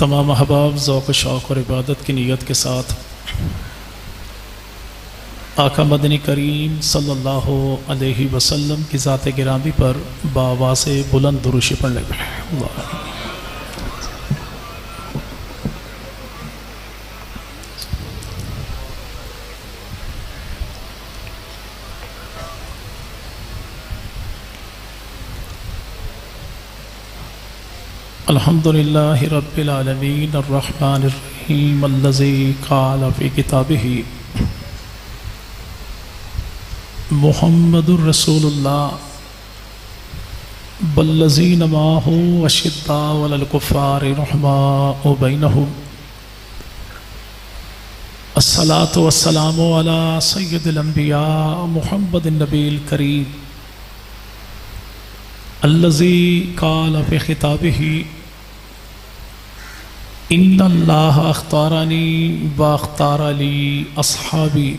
तमाम अहबाब ज़ौक़ शौक़ और इबादत की नीयत के साथ आका मदनी करीम सल्लल्लाहु अलैहि वसल्लम की ज़ात गिरामी पर बावासे बुलंद दुरूद पढ़ने लगे। अल्हम्दुलिल्लाहि रब्बिल आलमीन अर्रहमानिर रहीम अल्लज़ी क़ाल फ़ी किताबिही मुहम्मदुर रसूलुल्लाह वल्लज़ीना माअहु अशिद्दाउ अलल कुफ़्फ़ारि रुहमाउ बैनहुम अस्सलातु वस्सलामु अला सय्यिदिल अंबिया मुहम्मदिन नबील करीम अल्लज़ी क़ाल फ़ी खिताबिही इन्नल्लाह अख्तारनी व अख्तार ली अस्हाबी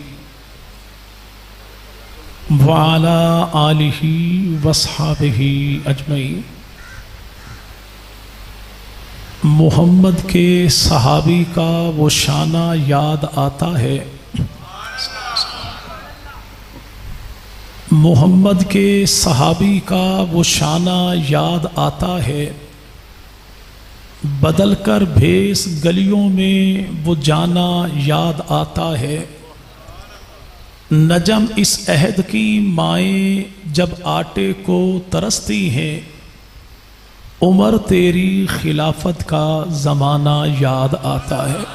व अला आलिही वस्हाबिही अजमईन। मोहम्मद के सहाबी का वो शाना याद आता है, मोहम्मद के सहाबी का वो शाना याद आता है। बदल कर भेस गलियों में वो जाना याद आता है। नजम इस अहद की माएँ जब आटे को तरसती हैं, उमर तेरी खिलाफत का ज़माना याद आता है।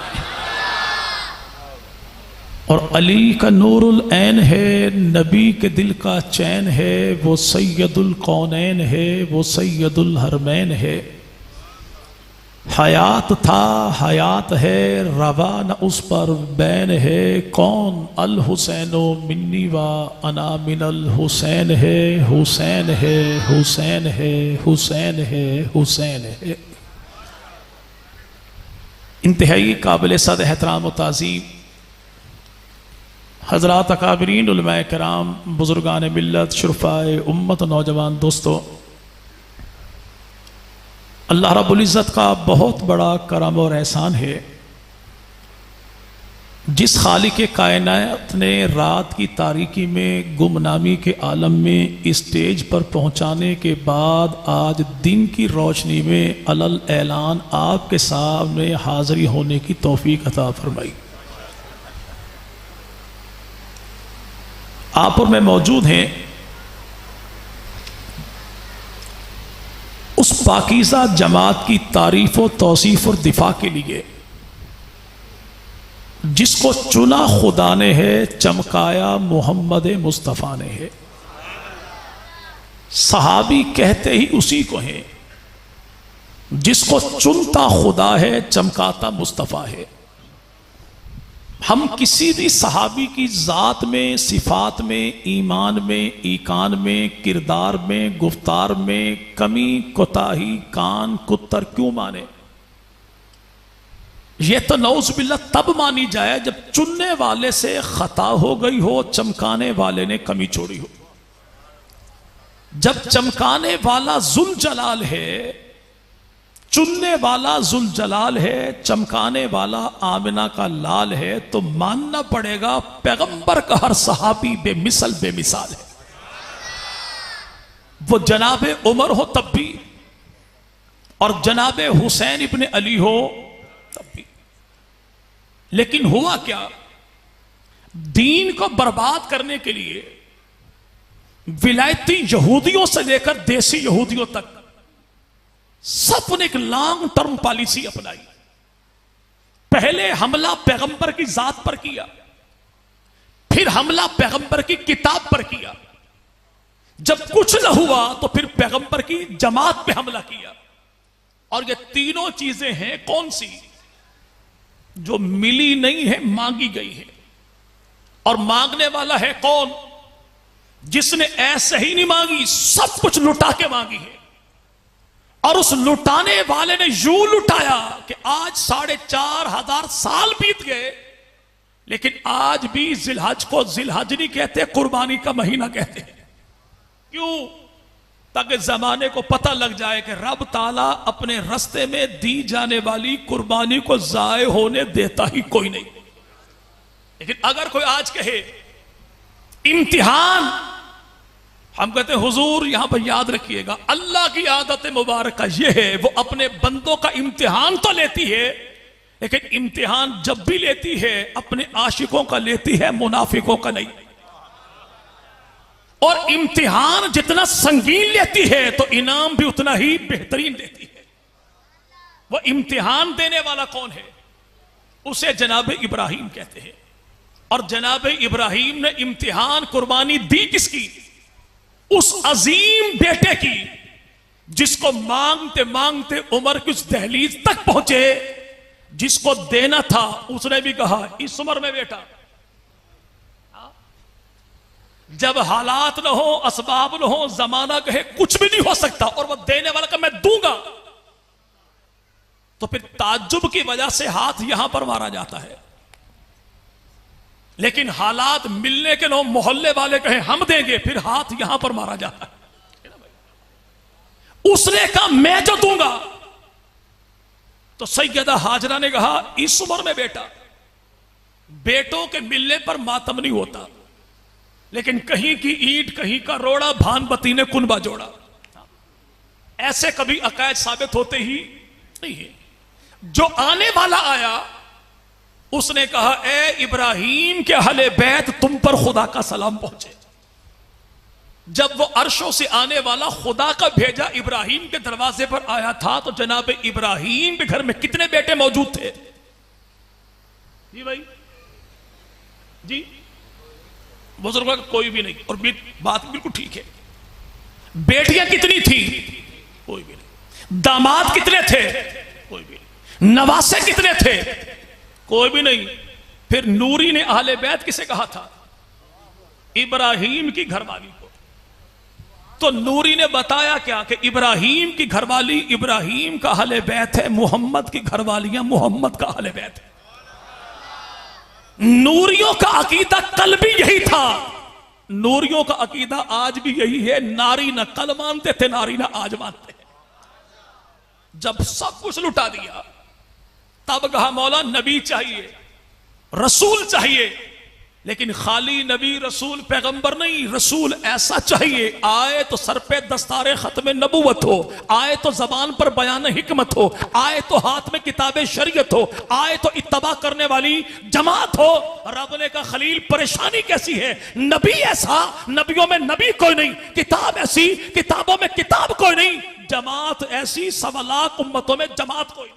और अली का नूरुल ऐन है, नबी के दिल का चैन है, वो सैयदुल कौनैन है, वो सैयदुल हरमैन है। हयात था हयात है, रवा न उस पर बैन है। कौन अल हुसैनो मिन्नी व अना मिनल हुसैन है, हुसैन है, हुसैन है, हुसैन है, हुसैन है। इंतहाई काबिल सद एहतराम व ताज़ीम हज़रात अकाबरीन उलमाए कराम, बुजुर्गान मिल्लत, शुरफाए उम्मत, नौजवान दोस्तों, अल्लाह रब्बुल इज़्ज़त का बहुत बड़ा करम और एहसान है, जिस खालिक कायनात ने रात की तारीकी में गुमनामी के आलम में स्टेज पर पहुंचाने के बाद आज दिन की रोशनी में अलल ऐलान आपके सामने हाज़िरी होने की तौफीक अता फरमाई। आप और मैं मौजूद हैं उस पाकीज़ा जमात की तारीफ और तौसीफ और दिफा के लिए जिसको चुना खुदा ने है, चमकाया मोहम्मद मुस्तफ़ा ने है। सहाबी कहते ही उसी को है, जिसको चुनता खुदा है, चमकाता मुस्तफ़ा है। हम किसी भी सहाबी की ज़ात में, सिफात में, ईमान में, ईकान में, किरदार में, गुफ्तार में कमी, कोताही, कान कुत्तर क्यों माने? ये तो नौज़ुबिल्लाह तब मानी जाए जब चुनने वाले से खता हो गई हो, चमकाने वाले ने कमी छोड़ी हो। जब चमकाने वाला जुल जलाल है, चुनने वाला जुल जलाल है, चमकाने वाला आमिना का लाल है, तो मानना पड़ेगा पैगंबर का हर सहाबी बेमिसल बेमिसाल है। वो जनाबे उमर हो तब भी, और जनाबे हुसैन इब्ने अली हो तब भी। लेकिन हुआ क्या, दीन को बर्बाद करने के लिए विलायती यहूदियों से लेकर देसी यहूदियों तक सबने एक लॉन्ग टर्म पॉलिसी अपनाई। पहले हमला पैगंबर की जात पर किया, फिर हमला पैगंबर की किताब पर किया। जब कुछ न हुआ तो फिर पैगंबर की जमात पे हमला किया। और ये तीनों चीजें हैं कौन सी? जो मिली नहीं है, मांगी गई है। और मांगने वाला है कौन? जिसने ऐसे ही नहीं मांगी, सब कुछ लुटा के मांगी है। और उस लुटाने वाले ने यूं लुटाया कि आज 4,500 साल बीत गए, लेकिन आज भी जिलहज को जिलहज नहीं कहते, कुर्बानी का महीना कहते हैं। क्यों? ताकि जमाने को पता लग जाए कि रब ताला अपने रास्ते में दी जाने वाली कुर्बानी को जाये होने देता ही कोई नहीं। लेकिन अगर कोई आज कहे इम्तिहान, हम कहते हैं हुजूर यहां पर याद रखिएगा, अल्लाह की आदत मुबारक यह है, वो अपने बंदों का इम्तिहान तो लेती है, लेकिन इम्तिहान जब भी लेती है अपने आशिकों का लेती है, मुनाफिकों का नहीं। और इम्तिहान जितना संगीन लेती है तो इनाम भी उतना ही बेहतरीन देती है। वो इम्तिहान देने वाला कौन है? उसे जनाब इब्राहिम कहते हैं। और जनाब इब्राहिम ने इम्तिहान कुर्बानी दी किसकी? उस अजीम बेटे की, जिसको मांगते मांगते उम्र की उस दहलीज तक पहुंचे, जिसको देना था उसने भी कहा इस उम्र में बेटा। जब हालात न हो, असबाब न हो, जमाना कहे कुछ भी नहीं हो सकता और वह देने वाला का मैं दूंगा, तो फिर ताज्जुब की वजह से हाथ यहां पर मारा जाता है। लेकिन हालात मिलने के नो मोहल्ले वाले कहे हम देंगे, फिर हाथ यहां पर मारा जाता है। उसने कहा मैं जो दूंगा, तो सैयदा हाजरा ने कहा इस उम्र में बेटा। बेटों के मिलने पर मातम नहीं होता, लेकिन कहीं की ईंट कहीं का रोड़ा, भानबती ने कुनबा जोड़ा, ऐसे कभी अकायद साबित होते ही नहीं है। जो आने वाला आया उसने कहा ए इब्राहिम के अहले बैत, तुम पर खुदा का सलाम पहुंचे। जब वो अर्शों से आने वाला खुदा का भेजा इब्राहिम के दरवाजे पर आया था, तो जनाब इब्राहिम के घर में कितने बेटे मौजूद थे? जी भाई जी, बुजुर्गों का कोई भी नहीं। और बात बिल्कुल ठीक है। बेटियां कितनी थी? कोई भी नहीं। दामाद कितने थे? कोई भी नहीं। नवासे कितने थे? कोई भी नहीं। फिर नूरी ने अहले बैत किसे कहा था? इब्राहिम की घरवाली को। तो नूरी ने बताया क्या कि इब्राहिम की घरवाली इब्राहिम का अहले बैत है, मोहम्मद की घरवालियां मोहम्मद का अहले बैत है। नूरियों का अकीदा कल भी यही था, नूरियों का अकीदा आज भी यही है। नारी ना कल मानते थे, नारी ना आज मानते हैं। जब सब कुछ लुटा दिया, तब कहा मौला नबी चाहिए, रसूल चाहिए, लेकिन खाली नबी रसूल पैगंबर नहीं, रसूल ऐसा चाहिए आए तो सर पे दस्तारे खत्म नबूवत हो, आए तो जबान पर बयान हिकमत हो, आए तो हाथ में किताबे शरीयत हो, आए तो इत्तबा करने वाली जमात हो। रब ने कहा खलील परेशानी कैसी है? नबी ऐसा, नबियों में नबी कोई नहीं, किताब ऐसी, किताबों में किताब कोई नहीं, जमात ऐसी, 1.25 लाख उम्मतों में जमात कोई नहीं।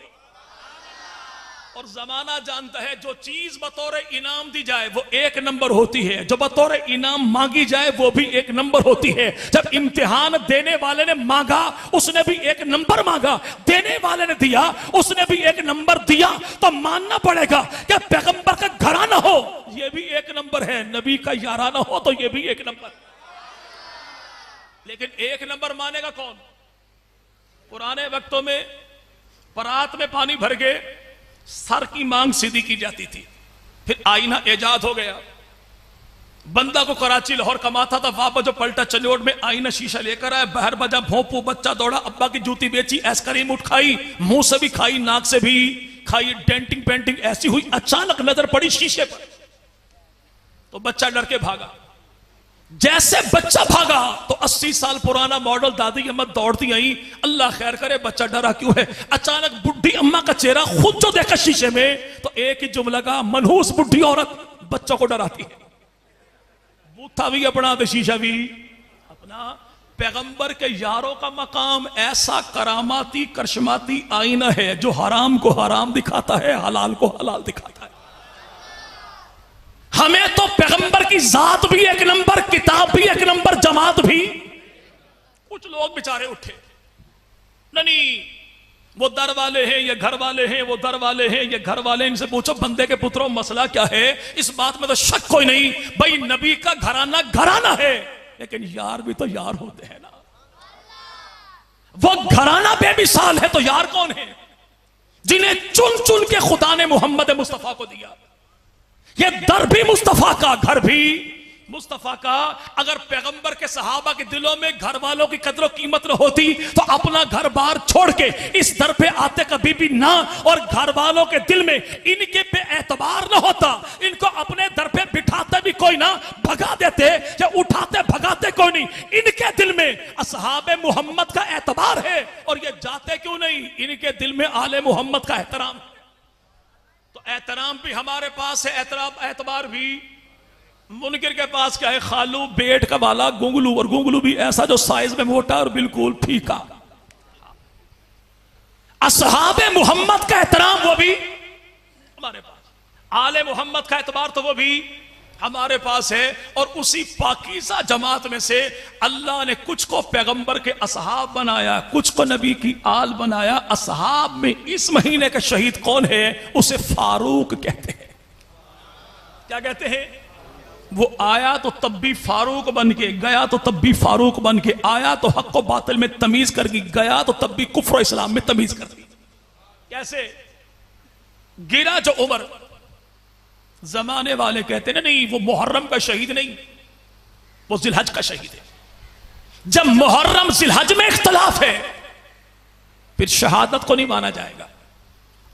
और जमाना जानता है जो चीज बतौर इनाम दी जाए वो एक नंबर होती है, जो बतौर इनाम मांगी जाए वो भी एक नंबर होती है। जब इम्तिहान देने वाले ने मांगा उसने भी एक नंबर मांगा, देने वाले ने दिया उसने भी एक नंबर दिया। तो मानना पड़ेगा कि पैगंबर का घराना हो ये भी एक नंबर है, नबी का याराना हो तो ये भी एक नंबर। लेकिन एक नंबर मानेगा कौन? पुराने वक्तों में परात में पानी भर के सर की मांग सीधी की जाती थी, फिर आईना इजाद हो गया। बंदा को कराची लाहौर कमाता था, वापस जो पलटा चंडोड़ में आईना शीशा लेकर आया, बहर बजा भोंपू, बच्चा दौड़ा, अब्बा की जूती बेची, आइसक्रीम उठ खाई, मुंह से भी खाई, नाक से भी खाई, डेंटिंग पेंटिंग ऐसी हुई। अचानक नजर पड़ी शीशे पर, तो बच्चा डर के भागा। जैसे बच्चा भागा तो 80 साल पुराना मॉडल दादी अम्मा दौड़ती आई, अल्लाह खैर करे बच्चा डरा क्यों है। अचानक बुढ़ी अम्मा का चेहरा खुद जो देखा शीशे में, तो एक ही जुमला का, मनहूस बुढ़ी औरत बच्चों को डराती है। बूथा भी अपना तो शीशा भी अपना। पैगंबर के यारों का मकाम ऐसा करामाती करशमाती आईना है जो हराम को हराम दिखाता है, हलाल को हलाल दिखाता है। हमें तो पैगंबर की जात भी एक नंबर, किताब भी एक नंबर, जमात भी। कुछ लोग बेचारे उठे, नहीं वो दर वाले हैं, ये घर वाले हैं, वो दर वाले हैं, ये घर वाले। इनसे पूछो बंदे के पुत्रों मसला क्या है? इस बात में तो शक कोई नहीं, भाई नबी का घराना घराना है, लेकिन यार भी तो यार होते हैं ना। वो घराना बेमिसाल है तो यार कौन है? जिन्हें चुन चुन के खुदा ने मोहम्मद मुस्तफा को दिया। ये दर भी मुस्तफा का, घर भी मुस्तफा का अगर पैगंबर के सहाबा के दिलों में घर वालों की कदर कीमत न होती तो अपना घर बार छोड़ के इस दर पे आते कभी भी ना, और घर वालों के दिल में इनके पे एतबार न होता, इनको अपने दर पे बिठाते भी कोई ना, भगा देते या उठाते भगाते कोई नहीं, इनके दिल में असहाबे मोहम्मद का एतबार है और ये जाते क्यों नहीं, इनके दिल में आले मोहम्मद का एहतराम। तो एहतराम भी हमारे पास है, एतबार भी मुनकिर के पास क्या है, खालू बेट का वाला गुंगलू, और गुंगलू भी ऐसा जो साइज में मोटा और बिल्कुल फीका। असहाबे मोहम्मद का एहतराम वो भी हमारे पास, आले मोहम्मद का एतबार तो वो भी हमारे पास है। और उसी पाकीज़ा जमात में से अल्लाह ने कुछ को पैगंबर के असहाब बनाया, कुछ को नबी की आल बनाया। असहाब में इस महीने का शहीद कौन है, उसे फारूक कहते हैं। क्या कहते हैं, वो आया तो तब भी फारूक बन के गया, तो तब भी फारूक बन के आया, तो हक व बातिल में तमीज कर गया, तो तब भी कुफ्र इस्लाम में तमीज कर दी। कैसे गिरा जो उमर, जमाने वाले कहते हैं नहीं वो मुहर्रम का शहीद नहीं, वो जिलहज का शहीद है। जब मुहर्रम जिलहज में इख्तलाफ है फिर शहादत को नहीं माना जाएगा।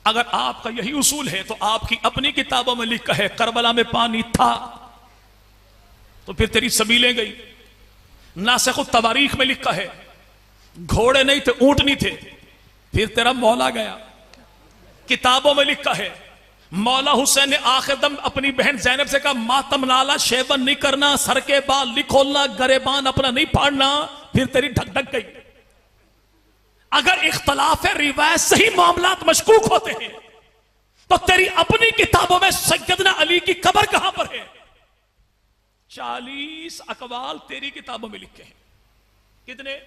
अगर आपका यही उसूल है तो आपकी अपनी किताबों में लिखा है करबला में पानी था, तो फिर तेरी सबीलें गई। नासिख तवारीख में लिखा है घोड़े नहीं थे ऊंट नहीं थे, फिर तेरा मौला गया। किताबों में लिखा है मौला हुसैन ने आखिर दम अपनी बहन ज़ैनब से कहा मातम नाला शेवन नहीं करना, सर के बाल नहीं खोलना, गरेबान अपना नहीं फाड़ना, फिर तेरी ढक ढक गई। अगर इख्तलाफ रिवायत से ही मामलात मशकूक होते हैं तो तेरी अपनी किताबों में सैयदना अली की कब्र कहां पर है? 40 अकवाल तेरी किताबों में लिखे हैं। कितने?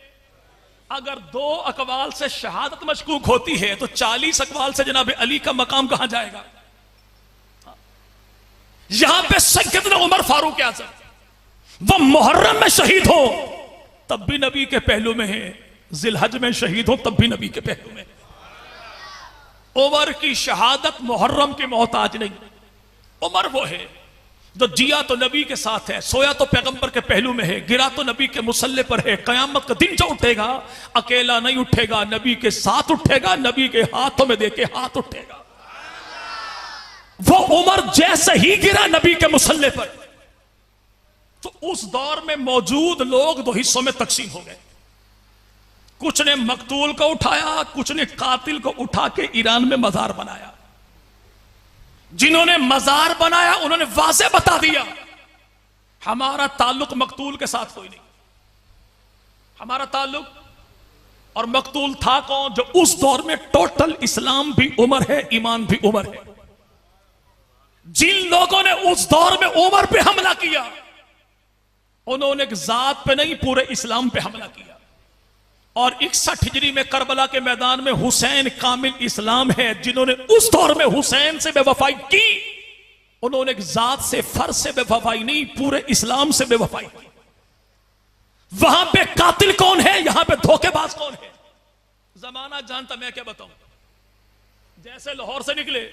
अगर 2 अकवाल से शहादत मशकूक होती है तो 40 अकवाल से जनाब अली का मकाम कहां जाएगा? यहां पे सैयदना उमर फारूक आज़म वो मुहर्रम में शहीद हो तब भी नबी के पहलू में है, जिलहज में शहीद हो तब भी नबी के पहलू में। उमर की शहादत मुहर्रम की मोहताज नहीं। उमर वो है जो जिया तो नबी के साथ है, सोया तो पैगंबर के पहलू में है, गिरा तो नबी के मुसल्ले पर है। कयामत का दिन जो उठेगा अकेला नहीं उठेगा, नबी के साथ उठेगा, नबी के हाथों में देके हाथ उठेगा। वो उमर जैसे ही गिरा नबी के मुसल्ले पर तो उस दौर में मौजूद लोग 2 हिस्सों में तकसीम हो गए। कुछ ने मकतूल को उठाया, कुछ ने कातिल को उठा के ईरान में मजार बनाया। जिन्होंने मजार बनाया उन्होंने वाज़े बता दिया हमारा ताल्लुक मकतूल के साथ कोई नहीं, हमारा ताल्लुक। और मकतूल था कौन? जो उस दौर में टोटल इस्लाम भी उमर है, ईमान भी उमर है। जिन लोगों ने उस दौर में उमर पे हमला किया उन्होंने एक जात पे नहीं पूरे इस्लाम पे हमला किया। और 61 हिजरी में करबला के मैदान में हुसैन कामिल इस्लाम है। जिन्होंने उस दौर में हुसैन से बेवफाई की उन्होंने एक जात से फर्ज से बेवफाई नहीं, पूरे इस्लाम से बेवफाई की। वहां पे कातिल कौन है, यहां पे धोखेबाज कौन है? जमाना जानता, मैं क्या बताऊं। जैसे लाहौर से निकले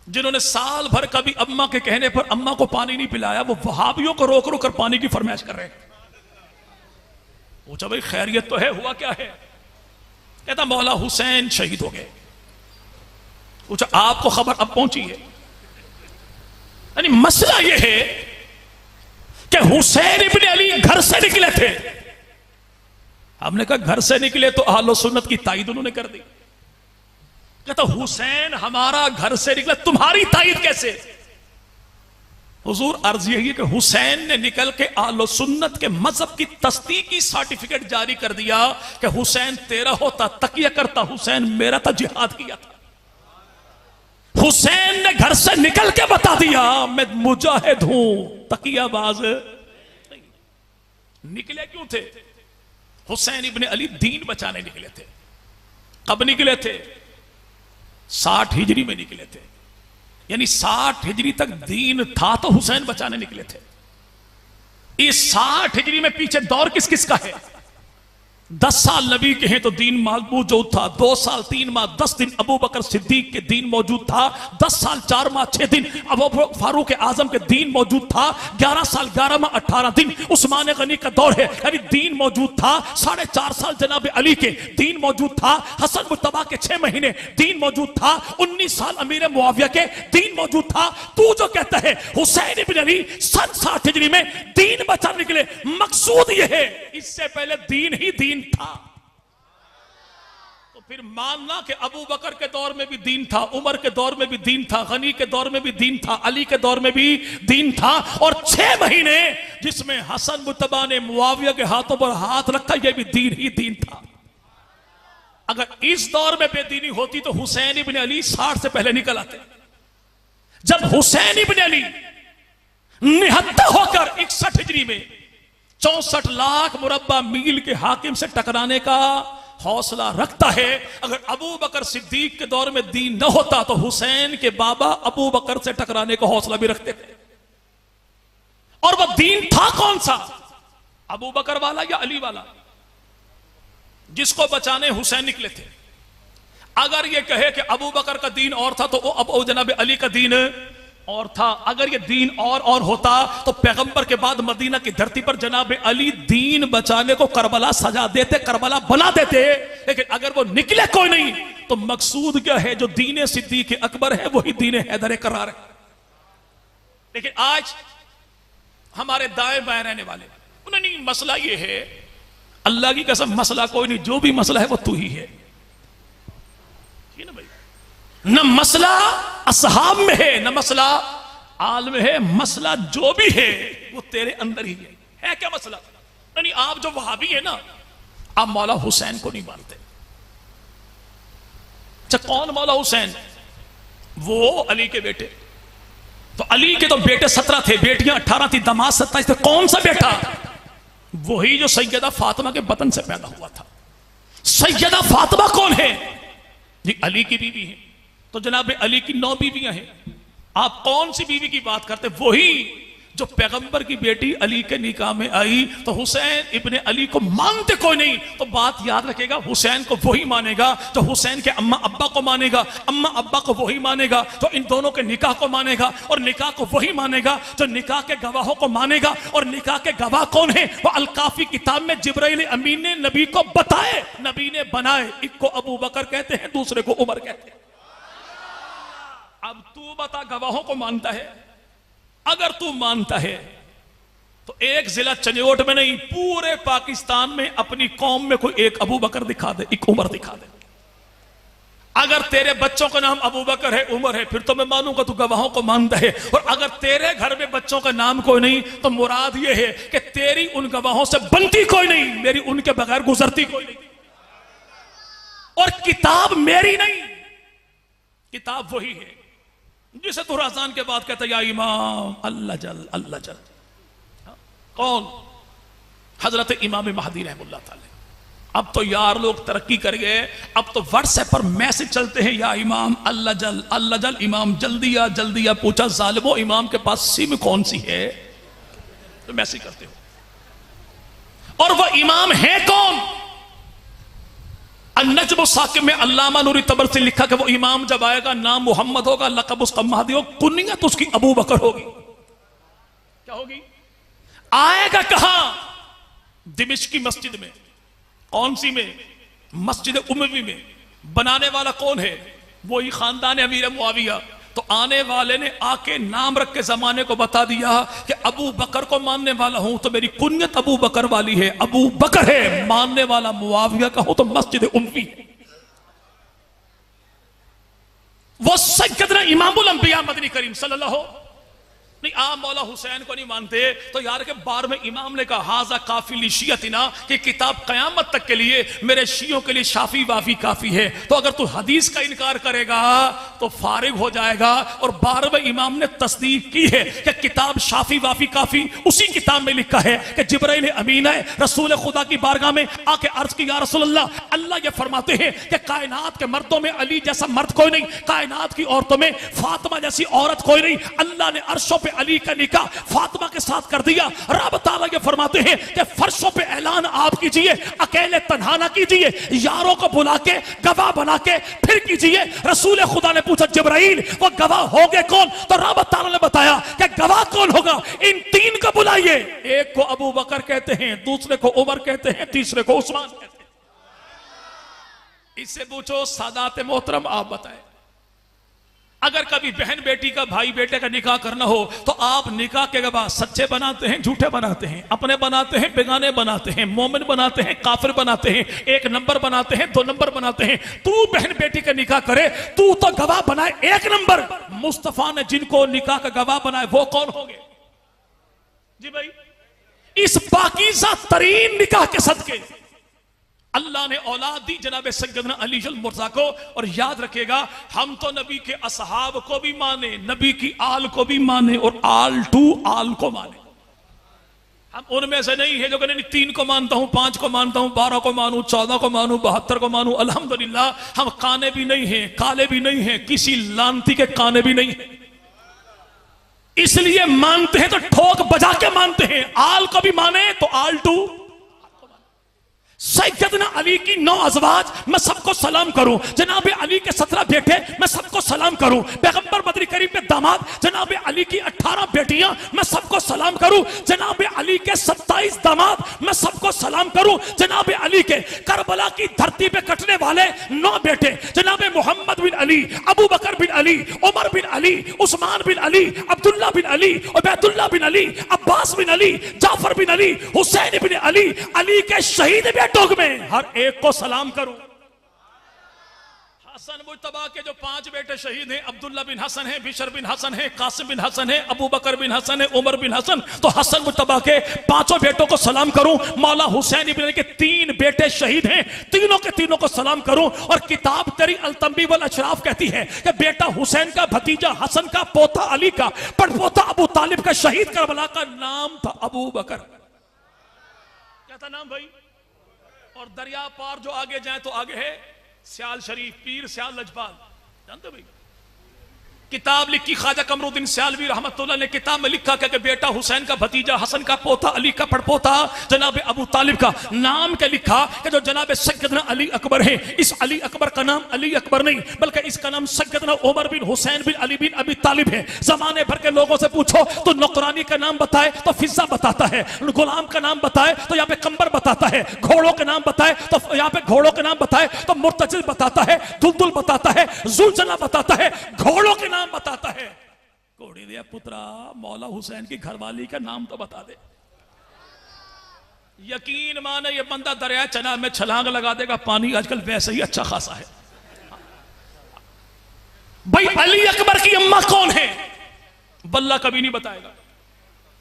जिन्होंने साल भर कभी अम्मा के कहने पर अम्मा को पानी नहीं पिलाया, वो वहाबियों को रोक रोक कर पानी की फरमाइश कर रहे हैं। पूछा भाई खैरियत तो है, हुआ क्या है? कहता मौला हुसैन शहीद हो गए। पूछा आपको खबर अब पहुंची है? यानी मसला यह है कि हुसैन इब्ने अली घर से निकले थे। हमने कहा घर से निकले तो अहले सुन्नत की ताईद उन्होंने कर दी। कहता हुसैन हमारा घर से निकला, तुम्हारी ताईद कैसे? हुजूर अर्ज यही है कि हुसैन ने निकल के आलो सुन्नत के मजहब की तस्दीकी सर्टिफिकेट जारी कर दिया कि हुसैन तेरा होता तकिया करता, हुसैन मेरा था जिहाद किया था। हुसैन ने घर से निकल के बता दिया मैं मुजाहिद हूं, तकियाबाज नहीं। निकले क्यों थे? हुसैन इब्ने अली दीन बचाने निकले थे। कब निकले थे? 60 हिजरी में निकले थे। यानी 60 हिजरी तक दीन था तो हुसैन बचाने निकले थे। इस 60 हिजरी में पीछे दौर किस किस का है? 10 साल नबी के हैं तो दीन मौजूद था। 2 साल 3 माह 10 दिन अबू बकर सिद्दीक के दीन मौजूद था। 10 साल 4 माह 6 दिन अबू फारूक आजम के दीन मौजूद था। 11 साल 11 माह 18 दिन उस्मान गनी का दौर है, यानी दीन मौजूद था। 4.5 साल जनाब अली के दीन मौजूद था। हसन मुज्तबा के 6 महीने दीन मौजूद था। 19 साल अमीर मुआविया के दीन मौजूद था। तू जो कहता है हुसैन इब्न अली सन 60 हिजरी में दीन बचा निकले, मकसूद यह है इससे पहले दीन ही दीन था। तो फिर मानना कि अबू बकर के दौर में भी दीन था, उमर के दौर में भी दीन था, गनी के दौर में भी दीन था, अली के दौर में भी दीन था। और 6 महीने जिसमें हसन मुज्तबा ने मुआविया के हाथों पर हाथ रखा, यह भी दीन ही दीन था। अगर इस दौर में बेदीनी होती तो हुसैन इब्न अली 60 से पहले निकल आते। जब हुसैन इब्न अली निहत्था होकर 61 हिजरी में 64 लाख मुरब्बा मील के हाकिम से टकराने का हौसला रखता है, अगर अबू बकर सिद्दीक के दौर में दीन न होता तो हुसैन के बाबा अबू बकर से टकराने का हौसला भी रखते थे। और वह दीन था कौन सा, अबू बकर वाला या अली वाला? जिसको बचाने हुसैन निकले थे। अगर यह कहे कि अबू बकर का दीन और था तो अब जनाब अली का दीन और था। अगर ये दीन और होता तो पैगंबर के बाद मदीना की धरती पर जनाब अली दीन बचाने को करबला सजा देते, करबला बना देते। लेकिन अगर वो निकले कोई नहीं तो मकसूद क्या है? जो दीन सिद्दीक अकबर है वही दीन हैदर करार है। लेकिन आज हमारे दाएं बाएं रहने वाले उन्हें नहीं, मसला ये है, अल्लाह की कसम मसला कोई नहीं, जो भी मसला है वो तू ही है ना भाई। न मसला असहाब में है, न मसला आल में है, मसला जो भी है वो तेरे अंदर ही है। क्या मसला? नहीं, आप जो वहाबी है ना, आप मौला हुसैन को नहीं मानते। अच्छा, कौन मौला हुसैन? वो अली के बेटे। तो अली के तो बेटे 17 थे, बेटियां 18 थी, दामाद 27 थे। कौन सा बेटा? वही जो सैयदा फातिमा के बतन से पैदा हुआ था। सैयदा फातिमा कौन है? जी अली की बीवी है। तो जनाब अली की 9 बीवियां हैं। आप कौन सी बीवी की बात करते? वही जो पैगंबर की बेटी अली के निकाह में आई। तो हुसैन इब्ने अली को मानते कोई नहीं। तो बात याद रखेगा, हुसैन को वही मानेगा जो हुसैन के अम्मा अब्बा को मानेगा, अम्मा अब्बा को वही मानेगा जो इन दोनों के निकाह को मानेगा, और निकाह को वही मानेगा जो निकाह के गवाहों को मानेगा। और निकाह के गवाह कौन है? वो अल-काफी किताब में जिब्राइल अमीन ने नबी को बताए, नबी ने बनाए। एक को अबू बकर कहते हैं, दूसरे को उमर कहते हैं। अब तू बता, गवाहों को मानता है? अगर तू मानता है तो एक जिला चनियोट में नहीं, पूरे पाकिस्तान में अपनी कौम में कोई एक अबू बकर दिखा दे, एक उमर दिखा दे। अगर तेरे बच्चों का नाम अबू बकर है, उमर है, फिर तो मैं मानूंगा तू गवाहों को मानता है। और अगर तेरे घर में बच्चों का नाम कोई नहीं तो मुराद यह है कि तेरी उन गवाहों से बनती कोई नहीं, मेरी उनके बगैर गुजरती कोई नहीं। और किताब मेरी नहीं, किताब वही है जिसे तू रज़ान के बाद कहता या इमाम अल्लाह जल अल्लाह जल। कौन? हजरत इमाम महदी रहमुल्लाह ताला। अब तो यार लोग तरक्की कर गए, अब तो व्हाट्सएप पर मैसेज चलते हैं, या इमाम अल्लाह जल अल्लाह जल, इमाम जल्दी या जल्दी या। पूछा जालिमो इमाम के पास सिम कौन सी है? तो मैसेज करते हो। और वह इमाम है कौन? अन-नज्म साकिब में अल्लामा नूरी तबर से लिखा कि वो इमाम जब आएगा नाम मोहम्मद होगा, लक़ब उसका महदी होगा, कुनियत उसकी अबू बकर होगी। क्या होगी? आएगा कहां? दिमिश्क की मस्जिद में। कौन सी में? मस्जिद उमवी में। बनाने वाला कौन है? वही खानदान अमीर मुआविया। तो आने वाले ने आके नाम रख के जमाने को बता दिया कि अबू बकर को मानने वाला हूं तो मेरी कुनियत अबू बकर वाली है, अबू बकर है। मानने वाला मुआविया का हो तो मस्जिद उम्वी। वो सैयदना इमामुल अंबिया मदनी करीम सल्लल्लाहु नहीं। आप मौला हुसैन को नहीं मानते तो यार के बार में इमाम ने कहा हाजा काफी शियतिना, कि किताब कयामत तक के लिए मेरे शियों के लिए शाफी वाफी काफी है। तो अगर तू हदीस का इनकार करेगा तो फारिग हो जाएगा। और 12वें इमाम ने तस्दीक की है कि किताब शाफी वाफी काफी, उसी किताब में लिखा है कि जिब्राइल अमीन है रसूल खुदा की बारगाह में आके अर्ज की, या रसूलल्लाह, अल्लाह ये फरमाते हैं कि कायनात के मर्दों में अली जैसा मर्द कोई नहीं, कायनात की औरतों में फातिमा जैसी औरत कोई नहीं। अल्लाह ने अर्शों पे अली का निकाह फातिमा के साथ कर दिया। रब ताला ये फरमाते हैं कि फर्शों पे ऐलान आप कीजिए, अकेले तन्हा ना कीजिए, यारों को बुला के गवाह बना के फिर कीजिए। रसूल खुदा ने पूछा जिब्राइल वो गवाह होंगे कौन? तो रब ताला ने बताया कि गवाह कौन होगा? इन तीन को बुलाइए। एक को अबू बकर कहते हैं, दूसरे को उमर कहते हैं, तीसरे को उस्मान कहते हैं। इससे पूछो सादात मोहतरम आप बताएं, अगर कभी बहन बेटी का भाई बेटे का निकाह करना हो तो आप निकाह के गवाह सच्चे बनाते हैं झूठे बनाते हैं? अपने बनाते हैं बेगाने बनाते हैं? मोमिन बनाते हैं काफिर बनाते हैं? एक नंबर बनाते हैं दो नंबर बनाते हैं? तू बहन बेटी का निकाह करे, तू तो गवाह बनाए एक नंबर। मुस्तफा ने जिनको निकाह का गवाह बनाए वो कौन होंगे जी भाई? इस पाकीज़ा तरीन निकाह के सदके अल्लाह ने औलाद दी जनाब सैयदना अली मुर्जा को। और याद रखिएगा, हम तो नबी के असहाब को भी माने, नबी की आल को भी माने और आल टू आल को माने। हम उनमें से नहीं है जो कहने 3 को मानता हूं, 5 को मानता हूं, 12 को मानूं, 14 को मानूं, 72 को मानूं। अल्हम्दुलिल्लाह हम काने भी नहीं हैं, काले भी नहीं हैं, किसी लानती के काने भी नहीं हैं। इसलिए मानते हैं तो ठोक बजा के मानते हैं। आल को भी माने तो आल टू। सैयदना अली की 9 अज़वाज मैं सबको सलाम करूं, जनाब अली के 17 बेटे मैं सबको सलाम करूं, पैगंबर बदरी करीम के दामाद जनाब अली की 18 बेटियां मैं सबको सलाम करूं, जनाब अली के 27 दामाद मैं सबको सलाम करूं, जनाब अली के करबला की धरती पे कटने वाले 9 बेटे जनाब मोहम्मद बिन अली, अबू बकर बिन अली, उमर बिन अली, उस्मान बिन अली, अब्दुल्ला बिन अली, उबैदुल्ला बिन अली, अब्बास बिन अली, जाफर बिन अली, हुसैन बिन अली, अली के शहीद में हर एक को सलाम करूं। हसन मुज्तबा के जो 5 बेटे शहीद हैं, अब्दुल्ला बिन हसन है, बिशर बिन हसन है, कासिम बिन हसन है, अबू बकर बिन हसन है, उमर बिन हसन। तो हसन मुज्तबा के 5 बेटों को सलाम करूं। मौला हुसैन इब्न अली के 3 बेटे शहीद हैं, तीनों के तीनों को सलाम करूं। और किताब तेरी अल-तंबी वल अशराफ कहती है कि बेटा हुसैन का भतीजा हसन का पोता अली का पड़पोता अबू तालिब का शहीद करबला का नाम था अबू बकर। क्या था नाम भाई? और दरिया पार जो आगे जाए तो आगे है सियाल शरीफ, पीर सियाल लजपाल, जानते भाई? किताब लिखी ख्वाजा कमरुद्दीन सियालवी रहमतुल्लाह ने, किताब में लिखा कि बेटा हुसैन का भतीजा हसन का पोता अली का पड़पोता जनाब अबू तालिब का नाम क्या लिखा कि जो जनाब सैयदना अली अकबर है। इस अली अकबर का नाम अली अकबर नहीं बल्कि इसका नाम सैयदना उमर बिन हुसैन बिन अली बिन अबी तालिब है। जमाने भर के लोगों से पूछो तो नौकरानी का नाम बताए तो फिजा बताता है, गुलाम का नाम बताए तो यहाँ पे कंबर बताता है, घोड़ों के नाम बताए तो यहाँ पे घोड़ों के नाम बताए तो मुर्तजिल बताता है, दुलदुल बताता है, जुलझला बताता है, घोड़ों के नाम बताता है। घोड़ी दिया पुत्रा, मौला हुसैन की घरवाली का नाम तो बता दे। यकीन माने ये बंदा दरिया चना में छलांग लगा देगा, पानी आजकल वैसे ही अच्छा खासा है। भाई अली अकबर की अम्मा कौन है? बल्ला कभी नहीं बताएगा।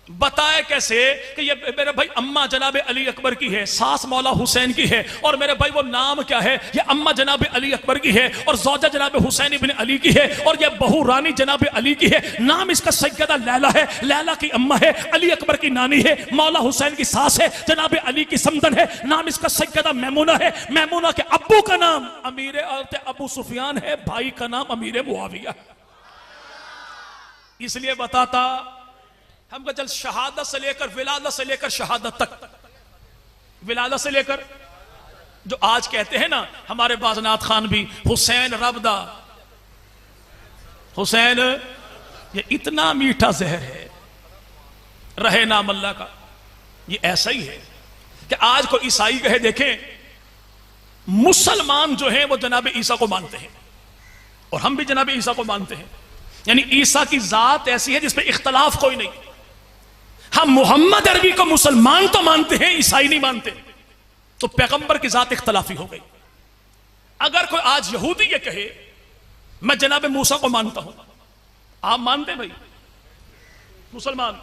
बताए कैसे कि ये मेरे भाई अम्मा जनाब अली अकबर की है, सास मौला हुसैन की है, और मेरे भाई वो नाम क्या है? ये अम्मा जनाब अली अकबर की है, और जौजा जनाब हुसैन इब्न अली की है, और ये बहू रानी जनाब अली की है। नाम इसका सैयदा लैला है, लैला की अम्मा है, अली अकबर की नानी है, मौला हुसैन की सास है, जनाब अली की समदन है। नाम इसका सैयदा मैमूना है, मैमूना के अब्बू का नाम अमीर अबू सुफियान है, भाई का नाम अमीर मुआविया। इसलिए बताता हमको चल शहादत से लेकर विलादत से लेकर शहादत तक, विलादत से लेकर जो आज कहते हैं ना हमारे बाज़नात खान भी हुसैन रबदा, हुसैन ये इतना मीठा जहर है रहे नाम अल्लाह का। ये ऐसा ही है कि आज को ईसाई कहे, देखें मुसलमान जो हैं वो जनाब ईसा को मानते हैं और हम भी जनाब ईसा को मानते हैं, यानी ईसा की जात ऐसी है जिसपे इख्तलाफ कोई नहीं। हम मोहम्मद अरबी को मुसलमान तो मानते हैं, ईसाई नहीं मानते, तो पैगंबर की जात इख्तलाफी हो गई। अगर कोई आज यहूदी ये कहे मैं जनाब मूसा को मानता हूं, आप मानते हैं भाई? मुसलमान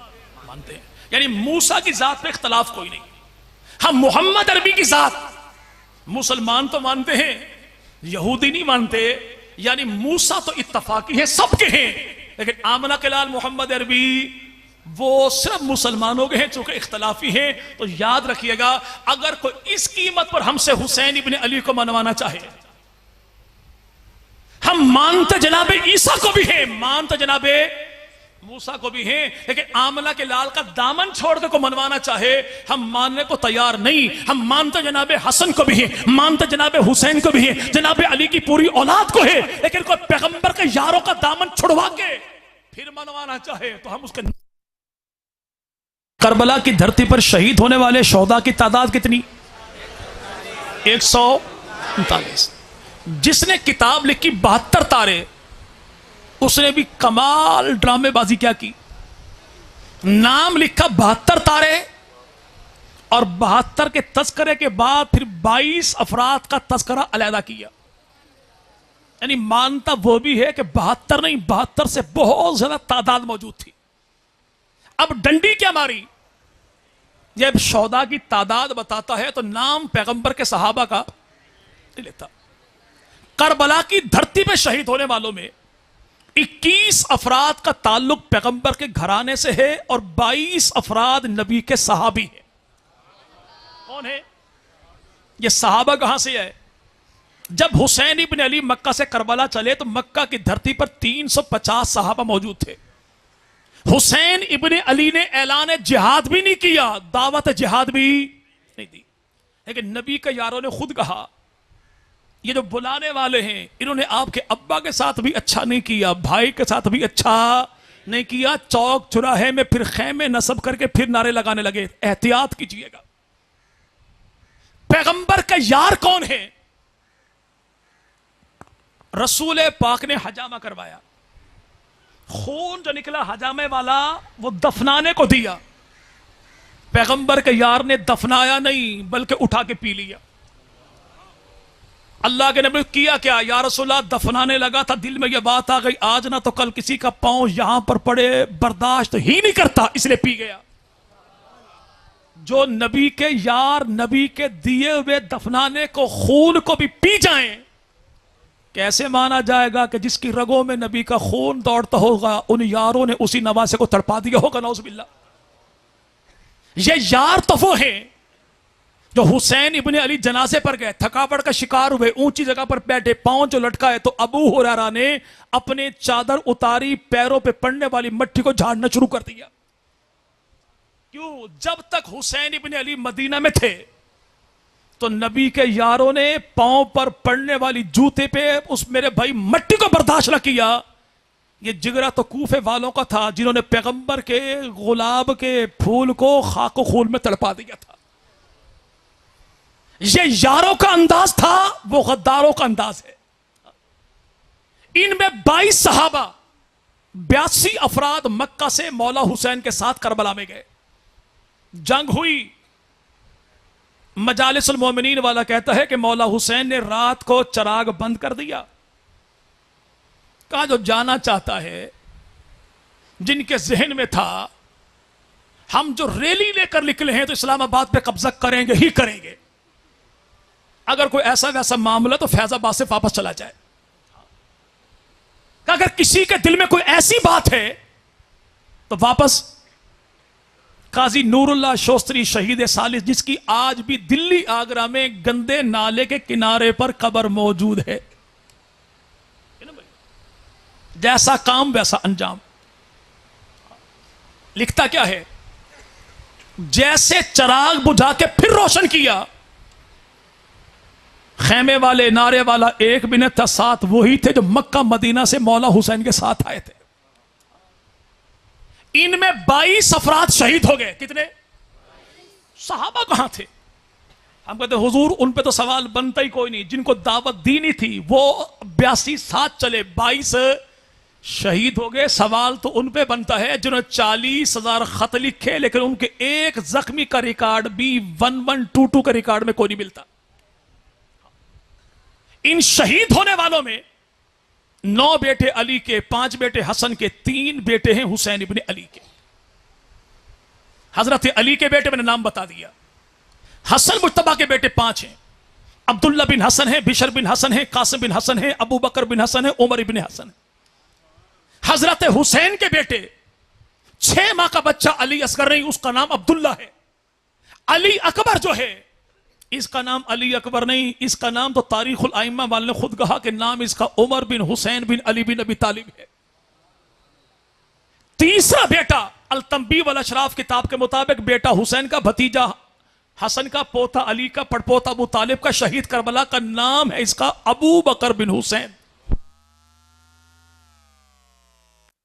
मानते हैं, यानी मूसा की जात पे इख्तलाफ कोई नहीं। हम मोहम्मद अरबी की जात मुसलमान तो मानते हैं, यहूदी नहीं मानते, यानी मूसा तो इत्तफाकी है, सबके हैं, लेकिन आमना के लाल मोहम्मद अरबी वो सिर्फ मुसलमानों के हैं, चूंकि इख्तलाफी हैं। तो याद रखिएगा, अगर कोई इस कीमत पर हमसे हुसैन इब्न अली को मनवाना चाहे, हम मानते जनाबे ईसा को भी हैं, मानते जनाबे मूसा को भी है, लेकिन आमला के लाल का दामन छोड़ के को मनवाना चाहे हम मानने को तैयार नहीं। हम मानते जनाबे हसन को भी है, मानते जनाबे हुसैन को भी है, जनाबे अली की पूरी औलाद को है, लेकिन कोई पैगंबर के यारों का दामन छुड़वा के फिर मनवाना चाहे तो हम उसके। करबला की धरती पर शहीद होने वाले शोहदा की तादाद कितनी? 139। जिसने किताब लिखी 72 तारे, उसने भी कमाल ड्रामेबाजी क्या की। नाम लिखा 72 तारे और 72 के तस्करे के बाद फिर 22 अफराद का तस्करा अलहदा किया। यानी मानता वो भी है कि 72 नहीं, 72 से बहुत ज्यादा तादाद मौजूद थी। अब डंडी क्या मारी? जब शोहदा की तादाद बताता है तो नाम पैगंबर के सहाबा का नहीं लेता। करबला की धरती पे शहीद होने वालों में 21 अफराद का ताल्लुक पैगंबर के घराने से है और 22 अफराद नबी के सहाबी हैं। कौन है ये सहाबा? कहां से है? जब हुसैन इब्न अली मक्का से करबला चले तो मक्का की धरती पर 350 सहाबा मौजूद थे। हुसैन इब्न अली ने ऐलान जिहाद भी नहीं किया, दावत जिहाद भी नहीं दी, लेकिन नबी के यारों ने खुद कहा ये जो बुलाने वाले हैं इन्होंने आपके अब्बा के साथ भी अच्छा नहीं किया, भाई के साथ भी अच्छा नहीं किया। चौक चौराहे में फिर खैमे नस्ब करके फिर नारे लगाने लगे, एहतियात कीजिएगा। पैगंबर का यार कौन है? रसूल पाक ने हजामा करवाया, खून जो निकला हजामे वाला वो दफनाने को दिया। पैगंबर के यार ने दफनाया नहीं बल्कि उठा के पी लिया। अल्लाह के नबी किया क्या? या रसूलल्लाह दफनाने लगा था, दिल में यह बात आ गई आज ना तो कल किसी का पांव यहां पर पड़े, बर्दाश्त ही नहीं करता, इसलिए पी गया। जो नबी के यार नबी के दिए हुए दफनाने को खून को भी पी जाएं, कैसे माना जाएगा कि जिसकी रगों में नबी का खून दौड़ता होगा उन यारों ने उसी नवासे को तड़पा दिया होगा? नौजुबिल्लाह। ये यार तो वो हैं जो हुसैन इब्ने अली जनाजे पर गए, थकावट का शिकार हुए, ऊंची जगह पर बैठे, पांव जो लटका है, तो अबू हुरैरा ने अपने चादर उतारी, पैरों पे पड़ने वाली मट्टी को झाड़ना शुरू कर दिया। क्यों? जब तक हुसैन इब्ने अली मदीना में थे तो नबी के यारों ने पांव पर पड़ने वाली जूते पे उस मेरे भाई मट्टी को बर्दाश्त न किया। ये जिगरा तो कूफे वालों का था जिन्होंने पैगंबर के गुलाब के फूल को खाको खून में तड़पा दिया था। ये यारों का अंदाज था, वो गद्दारों का अंदाज है। इनमें 22 सहाबा, 82 अफराद मक्का से मौला हुसैन के साथ करबला में गए। जंग हुई, मजालिसुल मोमिनीन वाला कहता है कि मौला हुसैन ने रात को चराग बंद कर दिया। कहा जो जाना चाहता है, जिनके जहन में था हम जो रैली लेकर निकले हैं तो इस्लामाबाद पे कब्जा करेंगे ही करेंगे, अगर कोई ऐसा वैसा मामला तो फैजाबाद से वापस चला जाए। अगर किसी के दिल में कोई ऐसी बात है तो वापस। काजी नूरुल्लाह शोस्त्री शहीद सालिस, जिसकी आज भी दिल्ली आगरा में गंदे नाले के किनारे पर कब्र मौजूद है। जैसा काम वैसा अंजाम। लिखता क्या है? जैसे चराग बुझा के फिर रोशन किया, खैमे वाले नारे वाला एक भी न था, साथ वही थे जो मक्का मदीना से मौला हुसैन के साथ आए थे। इनमें 22 अफराद शहीद हो गए। कितने? सहाबा कहां थे? हम कहते हुजूर उन पे तो सवाल बनता ही कोई नहीं, जिनको दावत दीनी थी वो 82 साथ चले, 22 शहीद हो गए। सवाल तो उन पे बनता है जिन्होंने 40,000 खत लिखे, लेकिन उनके एक जख्मी का रिकॉर्ड भी 1122 का रिकॉर्ड में कोई नहीं मिलता। इन शहीद होने वालों में 9 बेटे अली के, 5 बेटे हसन के, 3 बेटे हैं हुसैन इब्ने अली के। हजरत अली के बेटे मैंने नाम बता दिया। हसन मुज्तबा के बेटे 5 हैं। अब्दुल्ला बिन हसन है, बिशर बिन हसन है, कासिम बिन हसन है, अबू बकर बिन हसन है, उमर इब्ने हसन है। हजरत हुसैन के बेटे 6 माह का बच्चा अली असगर नहीं, उसका नाम अब्दुल्ला है। अली अकबर जो है इसका नाम अली अकबर नहीं, इसका नाम तो तारीखुल आइम्मा वाले ने खुद कहा कि नाम इसका उमर बिन हुसैन बिन अली बिन अबी तालिब है। तीसरा बेटा अल-तंबीह वल अशराफ किताब के मुताबिक बेटा हुसैन का भतीजा हसन का पोता अली का पड़पोता अबू तालिब का शहीद करबला का नाम है इसका अबू बकर बिन हुसैन।